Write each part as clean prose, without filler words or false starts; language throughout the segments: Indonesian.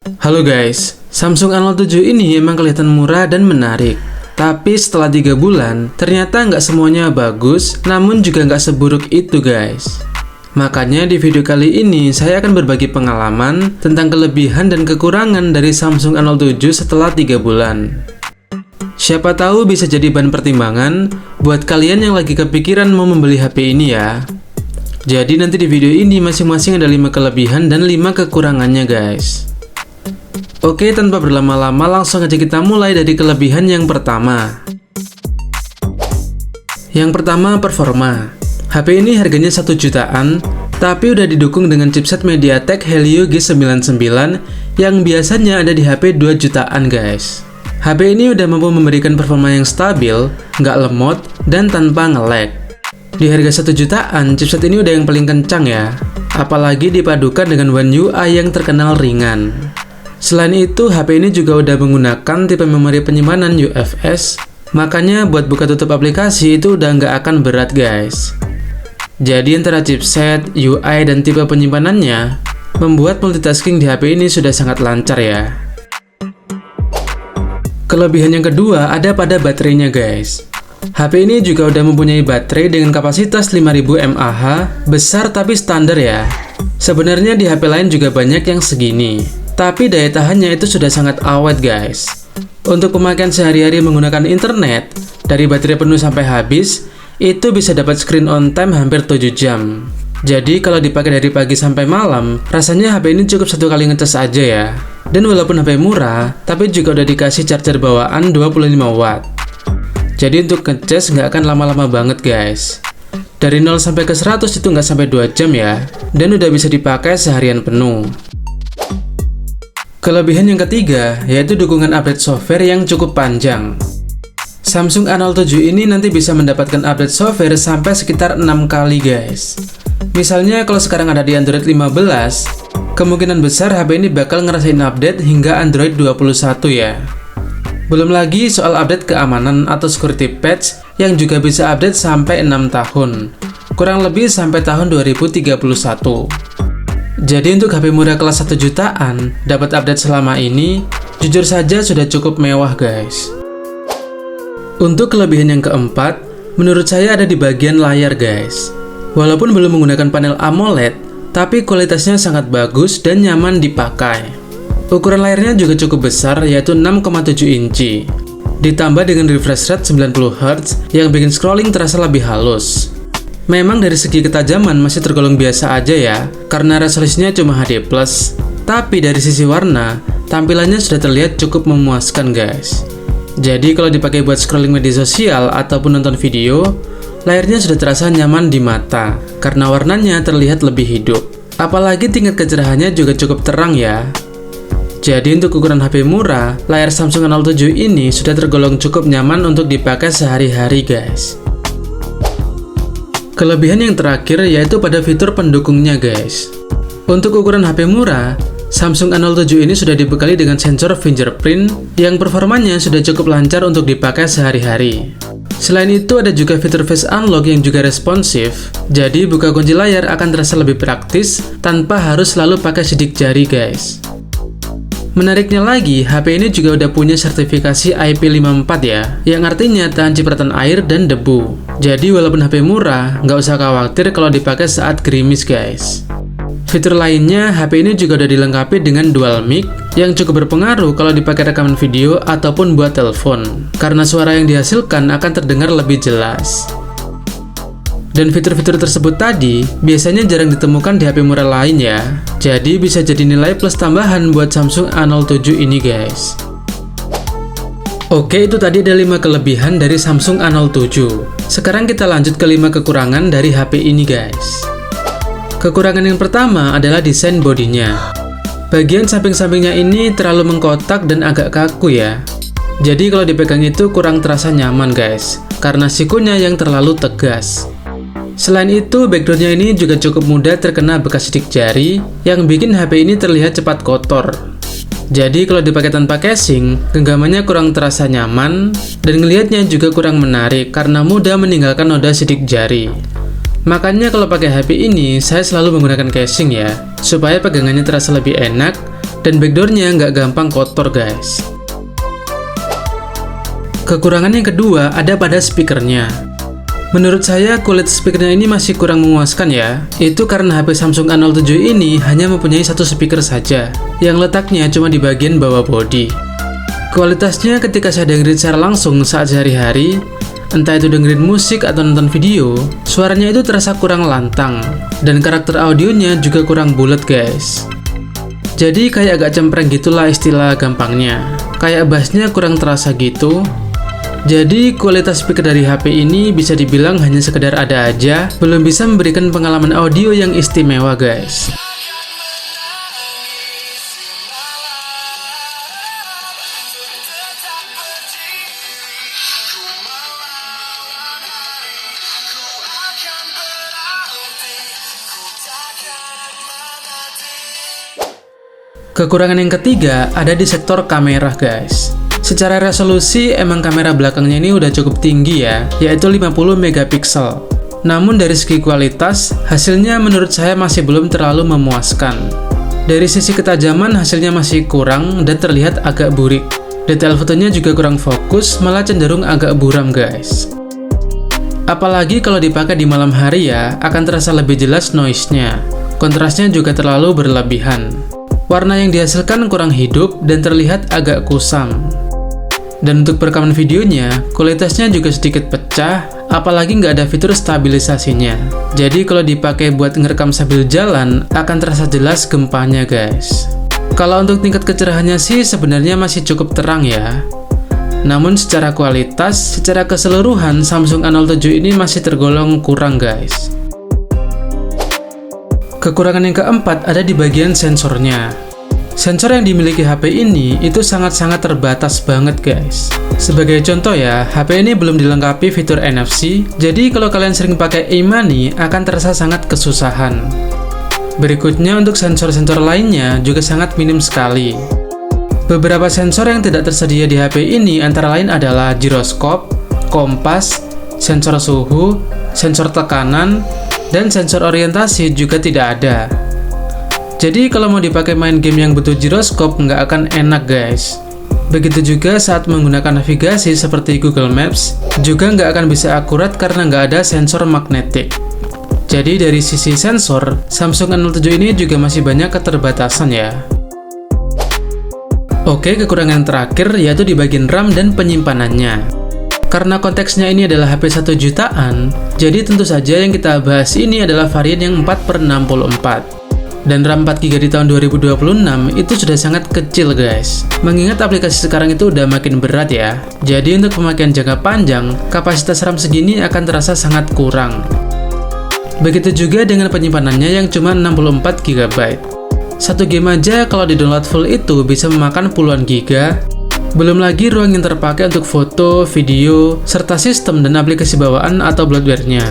Halo guys, Samsung A07 ini emang kelihatan murah dan menarik. Tapi setelah 3 bulan, ternyata nggak semuanya bagus, namun juga nggak seburuk itu guys. Makanya di video kali ini, saya akan berbagi pengalaman tentang kelebihan dan kekurangan dari Samsung A07 setelah 3 bulan. Siapa tahu bisa jadi bahan pertimbangan buat kalian yang lagi kepikiran mau membeli HP ini ya. Jadi nanti di video ini masing-masing ada 5 kelebihan dan 5 kekurangannya guys. Oke, tanpa berlama-lama langsung aja kita mulai dari kelebihan yang pertama. Yang pertama, performa. HP ini harganya 1 jutaan, tapi udah didukung dengan chipset MediaTek Helio G99 yang biasanya ada di HP 2 jutaan guys. HP ini udah mampu memberikan performa yang stabil, nggak lemot, dan tanpa nge-lag. Di harga 1 jutaan, chipset ini udah yang paling kencang ya, apalagi dipadukan dengan One UI yang terkenal ringan. Selain itu, HP ini juga udah menggunakan tipe memori penyimpanan UFS, makanya buat buka tutup aplikasi itu udah nggak akan berat guys. Jadi antara chipset, UI, dan tipe penyimpanannya, membuat multitasking di HP ini sudah sangat lancar ya. Kelebihan yang kedua ada pada baterainya guys. HP ini juga udah mempunyai baterai dengan kapasitas 5000 mAh, besar tapi standar ya. Sebenarnya di HP lain juga banyak yang segini, tapi daya tahannya itu sudah sangat awet guys. Untuk pemakaian sehari-hari menggunakan internet, dari baterai penuh sampai habis, itu bisa dapat screen on time hampir 7 jam. Jadi kalau dipakai dari pagi sampai malam, rasanya HP ini cukup 1 kali ngecas aja ya. Dan walaupun HP murah, tapi juga udah dikasih charger bawaan 25 watt. Jadi untuk ngecas nggak akan lama-lama banget guys. Dari 0 sampai ke 100 itu nggak sampai 2 jam ya, dan udah bisa dipakai seharian penuh. Kelebihan yang ketiga, yaitu dukungan update software yang cukup panjang. Samsung A07 ini nanti bisa mendapatkan update software sampai sekitar 6 kali guys. Misalnya kalau sekarang ada di Android 15, kemungkinan besar HP ini bakal ngerasain update hingga Android 21 ya. Belum lagi soal update keamanan atau security patch yang juga bisa update sampai 6 tahun. Kurang lebih sampai tahun 2031. Jadi untuk HP murah kelas 1 jutaan, dapat update selama ini, jujur saja sudah cukup mewah guys. Untuk kelebihan yang keempat, menurut saya ada di bagian layar guys. Walaupun belum menggunakan panel AMOLED, tapi kualitasnya sangat bagus dan nyaman dipakai. Ukuran layarnya juga cukup besar, yaitu 6,7 inci. Ditambah dengan refresh rate 90 Hz yang bikin scrolling terasa lebih halus. Memang dari segi ketajaman masih tergolong biasa aja ya, karena resolusinya cuma HD+. Tapi dari sisi warna, tampilannya sudah terlihat cukup memuaskan guys. Jadi kalau dipakai buat scrolling media sosial ataupun nonton video, layarnya sudah terasa nyaman di mata, karena warnanya terlihat lebih hidup. Apalagi tingkat kecerahannya juga cukup terang ya. Jadi untuk ukuran HP murah, layar Samsung A07 ini sudah tergolong cukup nyaman untuk dipakai sehari-hari guys. Kelebihan yang terakhir yaitu pada fitur pendukungnya guys. Untuk ukuran HP murah, Samsung A07 ini sudah dibekali dengan sensor fingerprint yang performanya sudah cukup lancar untuk dipakai sehari-hari. Selain itu ada juga fitur face unlock yang juga responsif, jadi buka kunci layar akan terasa lebih praktis tanpa harus selalu pakai sidik jari guys. Menariknya lagi, HP ini juga udah punya sertifikasi IP54 ya, yang artinya tahan cipratan air dan debu. Jadi walaupun HP murah, nggak usah khawatir kalau dipakai saat gerimis guys. Fitur lainnya, HP ini juga udah dilengkapi dengan dual mic yang cukup berpengaruh kalau dipakai rekaman video ataupun buat telepon, karena suara yang dihasilkan akan terdengar lebih jelas. Dan fitur-fitur tersebut tadi biasanya jarang ditemukan di HP murah lain ya. Jadi bisa jadi nilai plus tambahan buat Samsung A07 ini guys. Oke, itu tadi ada 5 kelebihan dari Samsung A07. Sekarang kita lanjut ke 5 kekurangan dari HP ini guys. Kekurangan yang pertama adalah desain bodinya. Bagian samping-sampingnya ini terlalu mengkotak dan agak kaku ya. Jadi kalau dipegang itu kurang terasa nyaman guys, karena sikunya yang terlalu tegas. Selain itu, backgroundnya ini juga cukup mudah terkena bekas sidik jari yang bikin HP ini terlihat cepat kotor. Jadi kalau dipakai tanpa casing, genggamannya kurang terasa nyaman dan ngelihatnya juga kurang menarik karena mudah meninggalkan noda sidik jari. Makanya kalau pakai HP ini, saya selalu menggunakan casing ya, supaya pegangannya terasa lebih enak dan backdoornya nggak gampang kotor guys. Kekurangan yang kedua ada pada speakernya. Menurut saya kualitas speakernya ini masih kurang memuaskan ya. Itu karena HP Samsung A07 ini hanya mempunyai satu speaker saja, yang letaknya cuma di bagian bawah bodi. Kualitasnya ketika saya dengerin secara langsung saat sehari-hari, entah itu dengerin musik atau nonton video, suaranya itu terasa kurang lantang, dan karakter audionya juga kurang bulat guys. Jadi kayak agak cempreng gitulah istilah gampangnya. Kayak bassnya kurang terasa gitu. Jadi kualitas speaker dari HP ini bisa dibilang hanya sekedar ada aja, belum bisa memberikan pengalaman audio yang istimewa guys. Kekurangan yang ketiga ada di sektor kamera guys. Secara resolusi emang kamera belakangnya ini udah cukup tinggi ya, yaitu 50 megapiksel. Namun dari segi kualitas, hasilnya menurut saya masih belum terlalu memuaskan. Dari sisi ketajaman hasilnya masih kurang dan terlihat agak burik. Detail fotonya juga kurang fokus, malah cenderung agak buram guys. Apalagi kalau dipakai di malam hari ya, akan terasa lebih jelas noise-nya. Kontrasnya juga terlalu berlebihan. Warna yang dihasilkan kurang hidup dan terlihat agak kusam. Dan untuk perekaman videonya, kualitasnya juga sedikit pecah, apalagi nggak ada fitur stabilisasinya. Jadi kalau dipakai buat ngerekam sambil jalan, akan terasa jelas gempanya guys. Kalau untuk tingkat kecerahannya sih sebenarnya masih cukup terang ya. Namun secara kualitas, secara keseluruhan Samsung A07 ini masih tergolong kurang guys. Kekurangan yang keempat ada di bagian sensornya. Sensor yang dimiliki HP ini itu sangat-sangat terbatas banget guys. Sebagai contoh ya, HP ini belum dilengkapi fitur NFC, jadi kalau kalian sering pakai e-money akan terasa sangat kesusahan. Berikutnya untuk sensor-sensor lainnya juga sangat minim sekali. Beberapa sensor yang tidak tersedia di HP ini antara lain adalah giroskop, kompas, sensor suhu, sensor tekanan, dan sensor orientasi juga tidak ada. Jadi kalau mau dipakai main game yang butuh giroskop nggak akan enak guys. Begitu juga saat menggunakan navigasi seperti Google Maps, juga nggak akan bisa akurat karena nggak ada sensor magnetik. Jadi dari sisi sensor, Samsung A07 ini juga masih banyak keterbatasan ya. Oke, kekurangan terakhir yaitu di bagian RAM dan penyimpanannya. Karena konteksnya ini adalah HP 1 jutaan, jadi tentu saja yang kita bahas ini adalah varian yang 4/64. Dan RAM 4GB di tahun 2026 itu sudah sangat kecil guys. Mengingat aplikasi sekarang itu udah makin berat ya. Jadi untuk pemakaian jangka panjang, kapasitas RAM segini akan terasa sangat kurang. Begitu juga dengan penyimpanannya yang cuma 64GB. Satu game aja kalau di-download full itu bisa memakan puluhan giga. Belum lagi ruang yang terpakai untuk foto, video, serta sistem dan aplikasi bawaan atau bloatware-nya.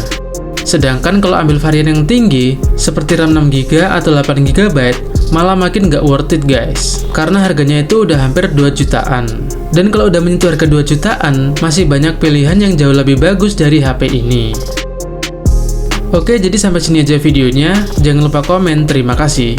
Sedangkan kalau ambil varian yang tinggi, seperti RAM 6GB atau 8GB, malah makin nggak worth it guys. Karena harganya itu udah hampir 2 jutaan. Dan kalau udah menyentuh harga 2 jutaan, masih banyak pilihan yang jauh lebih bagus dari HP ini. Oke, jadi sampai sini aja videonya. Jangan lupa komen, terima kasih.